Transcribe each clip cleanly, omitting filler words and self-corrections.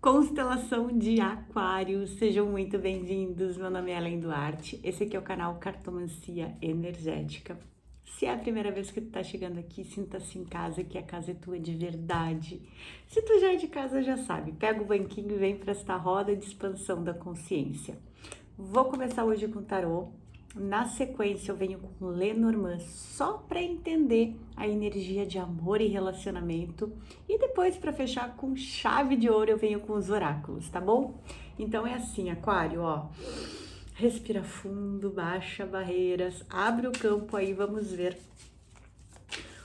Constelação de Aquário, sejam muito bem-vindos. Meu nome é Ellen Duarte, esse aqui é o canal Cartomancia Energética. Se é a primeira vez que tu tá chegando aqui, sinta-se em casa, que a casa é tua de verdade. Se tu já é de casa, já sabe, pega o banquinho e vem para esta roda de expansão da consciência. Vou começar hoje com tarô. Na sequência, eu venho com Lenormand só para entender a energia de amor e relacionamento. E depois, para fechar com chave de ouro, eu venho com os oráculos, tá bom? Então é assim, Aquário, ó. Respira fundo, baixa barreiras, abre o campo aí, vamos ver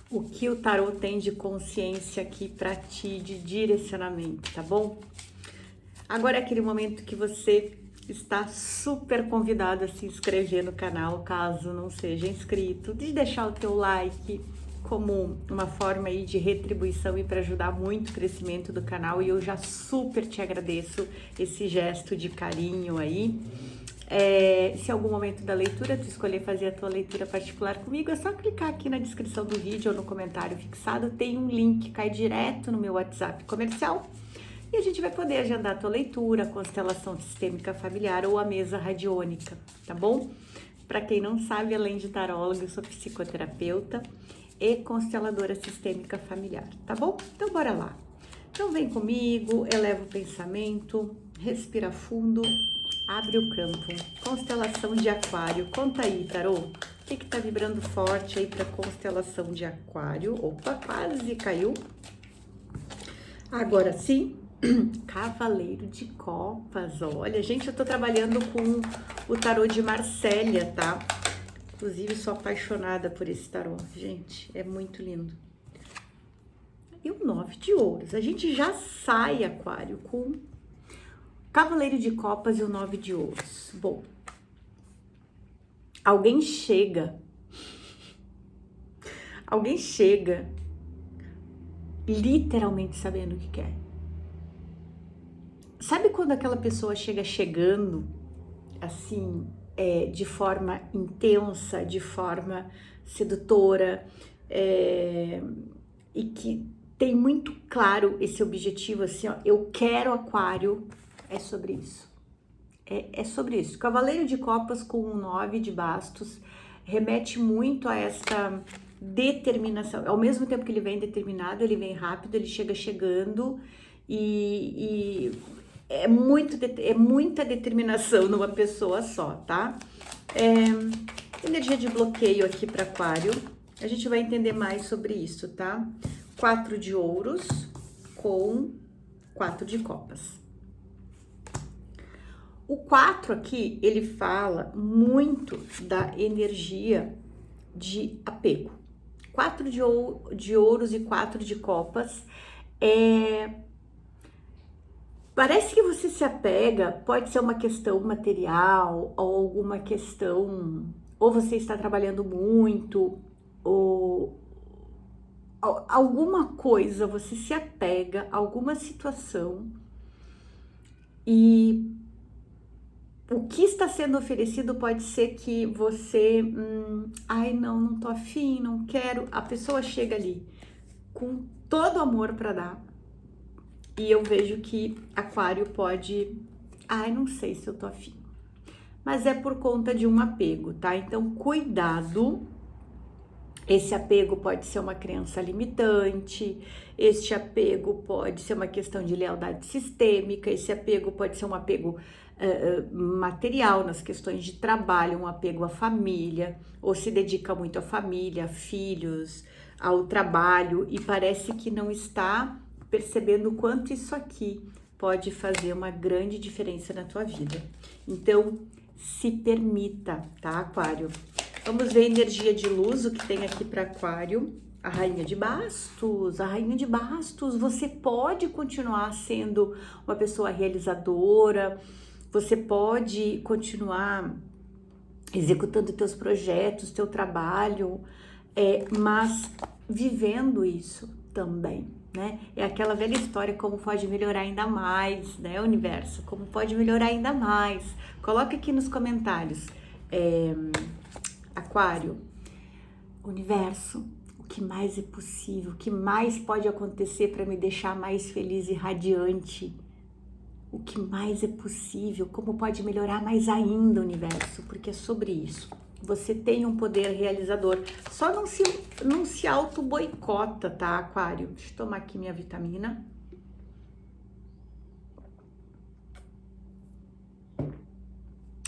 o que o tarô tem de consciência aqui para ti, de direcionamento, tá bom? Agora é aquele momento que você está super convidado a se inscrever no canal, caso não seja inscrito, de deixar o teu like como uma forma aí de retribuição e para ajudar muito o crescimento do canal, e eu já super te agradeço esse gesto de carinho aí. Se em algum momento da leitura tu escolher fazer a tua leitura particular comigo, é só clicar aqui na descrição do vídeo ou no comentário fixado, tem um link que cai direto no meu WhatsApp comercial. E a gente vai poder agendar a tua leitura, a constelação sistêmica familiar ou a mesa radiônica, tá bom? Para quem não sabe, além de taróloga, eu sou psicoterapeuta e consteladora sistêmica familiar, tá bom? Então, bora lá. Então, vem comigo, eleva o pensamento, respira fundo, abre o campo. Constelação de Aquário. Conta aí, tarô. O que tá vibrando forte aí para constelação de Aquário? Opa, quase caiu. Agora sim. Cavaleiro de Copas, olha, gente, eu tô trabalhando com o tarô de Marsella, tá? Inclusive, sou apaixonada por esse tarô, gente, é muito lindo. E o 9 de ouros, a gente já sai, Aquário, com Cavaleiro de Copas e o 9 de ouros. Bom, alguém chega literalmente sabendo o que quer. Sabe quando aquela pessoa chega chegando, assim, de forma intensa, de forma sedutora, e que tem muito claro esse objetivo, assim, ó, eu quero Aquário, é sobre isso. É sobre isso. Cavaleiro de Copas com um 9 de bastos remete muito a esta determinação. Ao mesmo tempo que ele vem determinado, ele vem rápido, ele chega chegando e é muita determinação numa pessoa só, tá? Energia de bloqueio aqui para Aquário. A gente vai entender mais sobre isso, tá? 4 de ouros com 4 de copas. O 4 aqui, ele fala muito da energia de apego. 4 de ouros e 4 de copas parece que você se apega, pode ser uma questão material ou alguma questão, ou você está trabalhando muito, ou alguma coisa, você se apega a alguma situação e o que está sendo oferecido pode ser que você, ai não tô afim, não quero, a pessoa chega ali com todo amor para dar. E eu vejo que Aquário pode, ai, não sei se eu tô afim. Mas é por conta de um apego, tá? Então, cuidado. Esse apego pode ser uma crença limitante, este apego pode ser uma questão de lealdade sistêmica, esse apego pode ser um apego material nas questões de trabalho, um apego à família, ou se dedica muito à família, a filhos, ao trabalho, e parece que não está percebendo o quanto isso aqui pode fazer uma grande diferença na tua vida. Então, se permita, tá, Aquário? Vamos ver a energia de luz, o que tem aqui para Aquário. A Rainha de Bastos. A Rainha de Bastos, você pode continuar sendo uma pessoa realizadora, você pode continuar executando teus projetos, teu trabalho, mas vivendo isso também, né? É aquela velha história, como pode melhorar ainda mais, né, universo? Como pode melhorar ainda mais? Coloca aqui nos comentários, Aquário, universo, o que mais é possível, o que mais pode acontecer para me deixar mais feliz e radiante o que mais é possível, como pode melhorar mais ainda o universo, porque é sobre isso. Você tem um poder realizador, só não se auto-boicota, tá, Aquário? Deixa eu tomar aqui minha vitamina.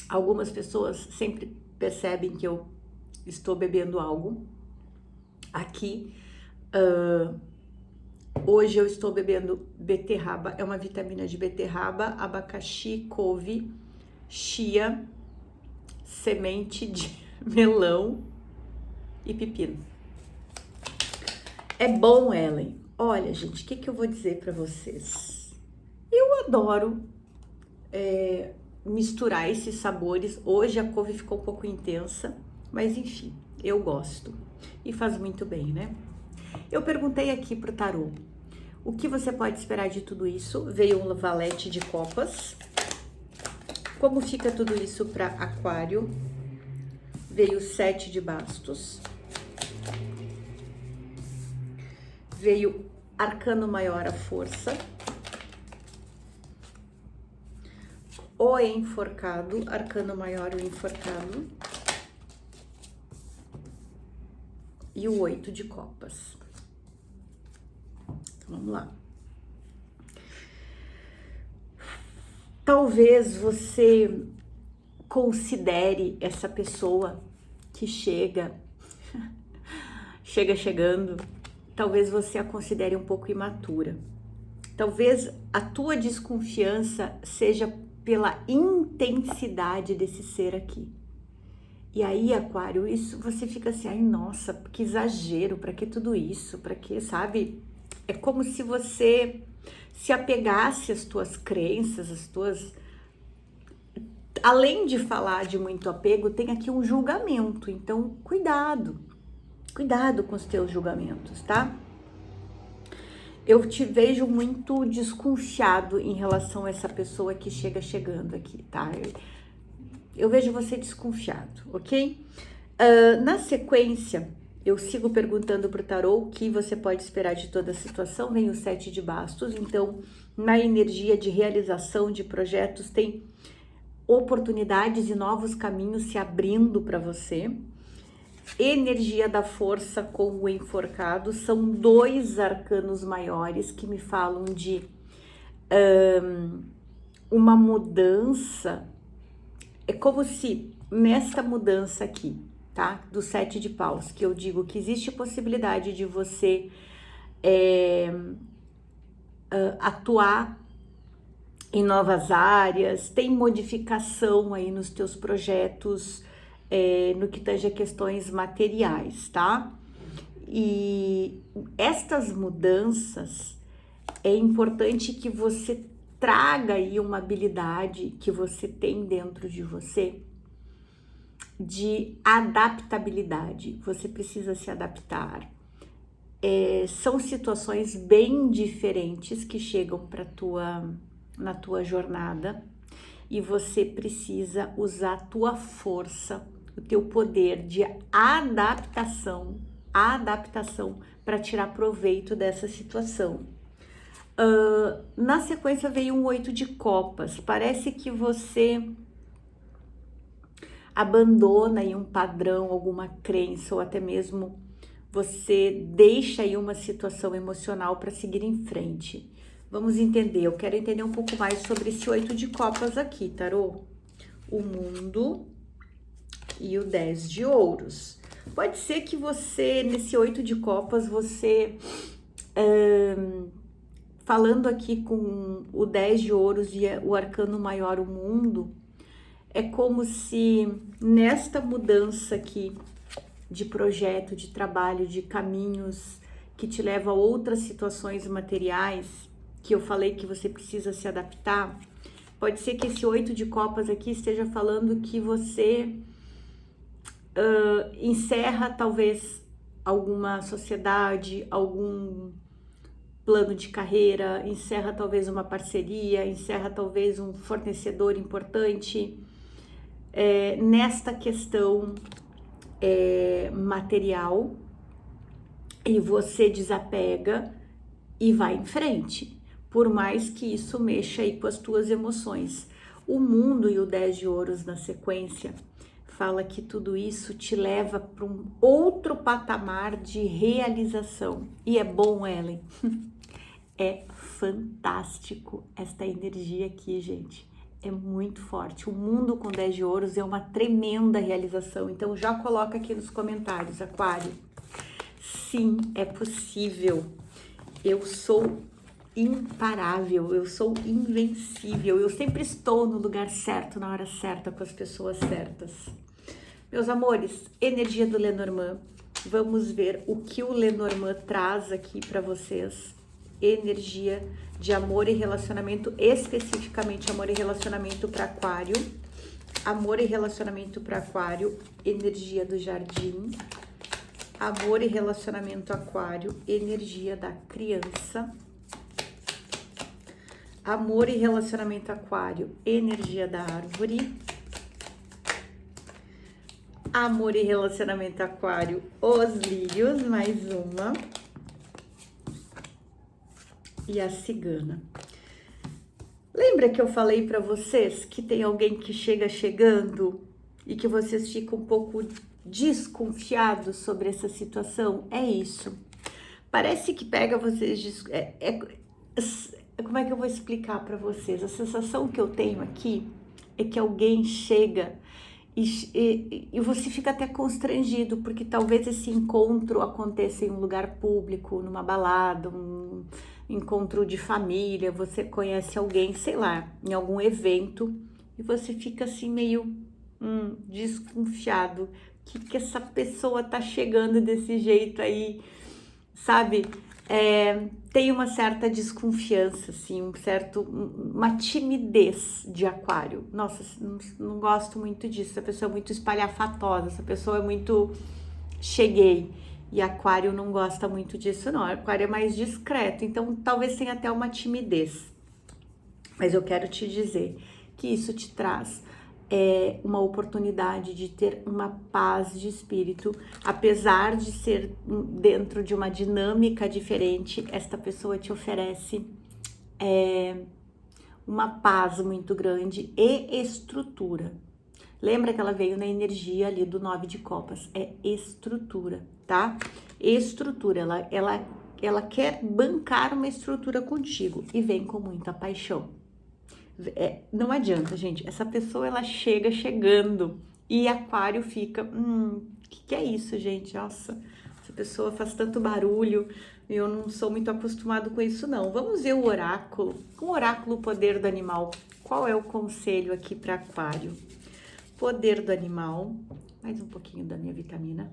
Algumas pessoas sempre percebem que eu estou bebendo algo. Aqui, hoje eu estou bebendo beterraba, é uma vitamina de beterraba, abacaxi, couve, chia, semente de melão e pepino. É bom, Ellen. Olha, gente, o que eu vou dizer para vocês? Eu adoro misturar esses sabores. Hoje a couve ficou um pouco intensa, mas enfim, eu gosto e faz muito bem, né? Eu perguntei aqui pro tarô, o que você pode esperar de tudo isso? Veio um valete de copas. Como fica tudo isso para Aquário? Veio 7 de bastos. Veio arcano maior, a força. O enforcado, arcano maior, o enforcado. E o 8 de copas. Então, vamos lá. Talvez você considere essa pessoa que chegando, talvez você a considere um pouco imatura. Talvez a tua desconfiança seja pela intensidade desse ser aqui. E aí, Aquário, isso você fica assim, ai, nossa, que exagero, pra que tudo isso? Pra que, sabe? É como se você se apegasse às tuas crenças, às tuas... Além de falar de muito apego, tem aqui um julgamento. Então, cuidado com os teus julgamentos, tá? Eu te vejo muito desconfiado em relação a essa pessoa que chegando aqui, tá? Eu vejo você desconfiado, ok? Na sequência, eu sigo perguntando pro tarô o que você pode esperar de toda a situação. Vem o 7 de bastos, então na energia de realização de projetos tem oportunidades e novos caminhos se abrindo para você. Energia da força com o enforcado são 2 arcanos maiores que me falam de uma mudança. É como se nesta mudança aqui, tá? Do 7 de paus, que eu digo que existe possibilidade de você atuar em novas áreas, tem modificação aí nos teus projetos, no que tange a questões materiais, tá? E estas mudanças, é importante que você traga aí uma habilidade que você tem dentro de você de adaptabilidade. Você precisa se adaptar. São situações bem diferentes que chegam na tua jornada e você precisa usar a tua força, o teu poder de adaptação para tirar proveito dessa situação. Na sequência veio um 8 de copas. Parece que você abandona aí um padrão, alguma crença, ou até mesmo você deixa aí uma situação emocional para seguir em frente. Vamos entender, eu quero entender um pouco mais sobre esse 8 de copas aqui, tarô. O mundo e o 10 de ouros. Pode ser que você, nesse 8 de copas, você... falando aqui com o 10 de ouros e o arcano maior, o mundo, é como se nesta mudança aqui de projeto, de trabalho, de caminhos que te leva a outras situações materiais, que eu falei que você precisa se adaptar, pode ser que esse 8 de copas aqui esteja falando que você encerra talvez alguma sociedade, algum plano de carreira, encerra talvez uma parceria, encerra talvez um fornecedor importante, nesta questão material, e você desapega e vai em frente, por mais que isso mexa aí com as tuas emoções. O mundo e o 10 de ouros na sequência fala que tudo isso te leva para um outro patamar de realização. E é bom, Ellen? É fantástico esta energia aqui, gente. É muito forte. O mundo com 10 de ouros é uma tremenda realização. Então já coloca aqui nos comentários, Aquário. Sim, é possível. Eu sou imparável, eu sou invencível. Eu sempre estou no lugar certo, na hora certa, com as pessoas certas. Meus amores, energia do Lenormand. Vamos ver o que o Lenormand traz aqui para vocês. Energia de amor e relacionamento, especificamente amor e relacionamento para Aquário. Amor e relacionamento para Aquário, energia do jardim. Amor e relacionamento Aquário, energia da criança. Amor e relacionamento Aquário, energia da árvore. Amor e relacionamento Aquário, os lírios, mais uma. E a cigana. Lembra que eu falei para vocês que tem alguém que chega chegando e que vocês ficam um pouco desconfiados sobre essa situação? É isso. Parece que pega vocês... como é que eu vou explicar para vocês? A sensação que eu tenho aqui é que alguém chega e você fica até constrangido, porque talvez esse encontro aconteça em um lugar público, numa balada, um encontro de família, você conhece alguém, sei lá, em algum evento, e você fica assim meio desconfiado. Que essa pessoa tá chegando desse jeito aí, sabe? Tem uma certa desconfiança, assim, uma timidez de Aquário. Nossa, não gosto muito disso. Essa pessoa é muito espalhafatosa, essa pessoa é muito cheguei. E Aquário não gosta muito disso, não. Aquário é mais discreto, então talvez tenha até uma timidez. Mas eu quero te dizer que isso te traz uma oportunidade de ter uma paz de espírito, apesar de ser dentro de uma dinâmica diferente. Esta pessoa te oferece uma paz muito grande e estrutura. Lembra que ela veio na energia ali do 9 de copas, é estrutura, tá? Estrutura, ela quer bancar uma estrutura contigo e vem com muita paixão. Não adianta, gente, essa pessoa ela chega chegando e Aquário fica, que é isso, gente? Nossa, essa pessoa faz tanto barulho, eu não sou muito acostumado com isso, não. Vamos ver o oráculo, com o oráculo Poder do Animal. Qual é o conselho aqui para Aquário? Poder do animal, mais um pouquinho da minha vitamina.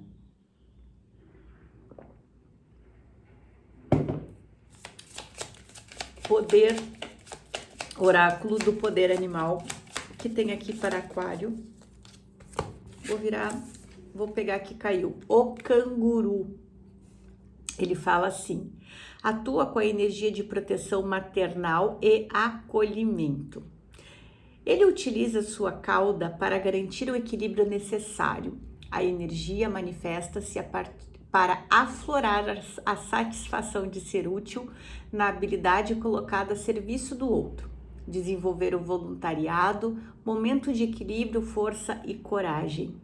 Oráculo do poder animal, que tem aqui para Aquário. Vou pegar aqui, caiu. O canguru. Ele fala assim: atua com a energia de proteção maternal e acolhimento. Ele utiliza sua cauda para garantir o equilíbrio necessário. A energia manifesta-se para aflorar a satisfação de ser útil na habilidade colocada a serviço do outro, desenvolver o voluntariado, momento de equilíbrio, força e coragem.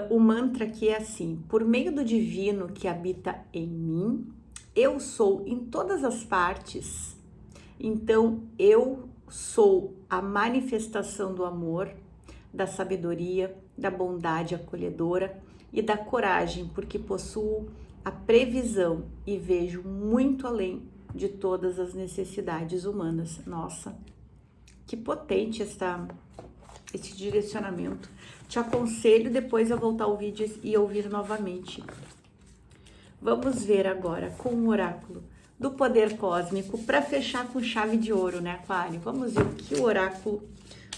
O mantra aqui é assim: por meio do divino que habita em mim, eu sou em todas as partes, então eu sou a manifestação do amor, da sabedoria, da bondade acolhedora e da coragem, porque possuo a previsão e vejo muito além de todas as necessidades humanas. Nossa, que potente esse direcionamento. Te aconselho depois a voltar ao vídeo e ouvir novamente. Vamos ver agora com o oráculo do poder cósmico, para fechar com chave de ouro, né, Aquário? Vamos ver o que o oráculo,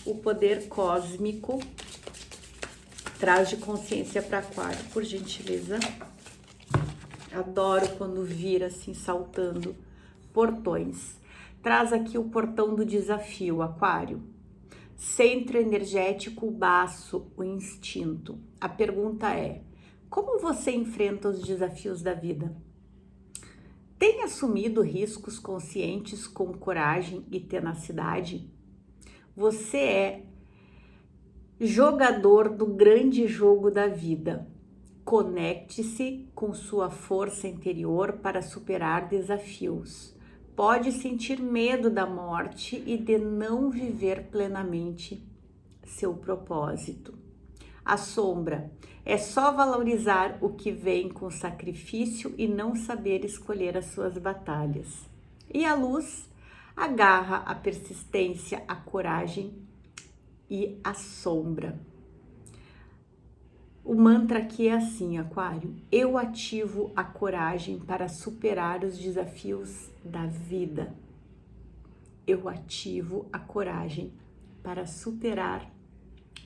o poder cósmico, traz de consciência para Aquário, por gentileza. Adoro quando vira assim, saltando portões. Traz aqui o portão do desafio, Aquário. Centro energético, o baço, o instinto. A pergunta é: como você enfrenta os desafios da vida? Tem assumido riscos conscientes com coragem e tenacidade? Você é jogador do grande jogo da vida. Conecte-se com sua força interior para superar desafios. Pode sentir medo da morte e de não viver plenamente seu propósito. A sombra é só valorizar o que vem com sacrifício e não saber escolher as suas batalhas. E a luz agarra a persistência, a coragem e a sombra. O mantra aqui é assim, Aquário: eu ativo a coragem para superar os desafios da vida. Eu ativo a coragem para superar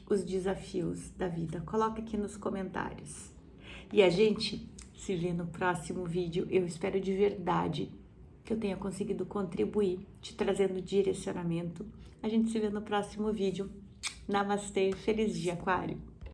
os desafios da vida. Coloca aqui nos comentários. E a gente se vê no próximo vídeo. Eu espero de verdade que eu tenha conseguido contribuir, te trazendo direcionamento. A gente se vê no próximo vídeo. Namastê, feliz dia, Aquário!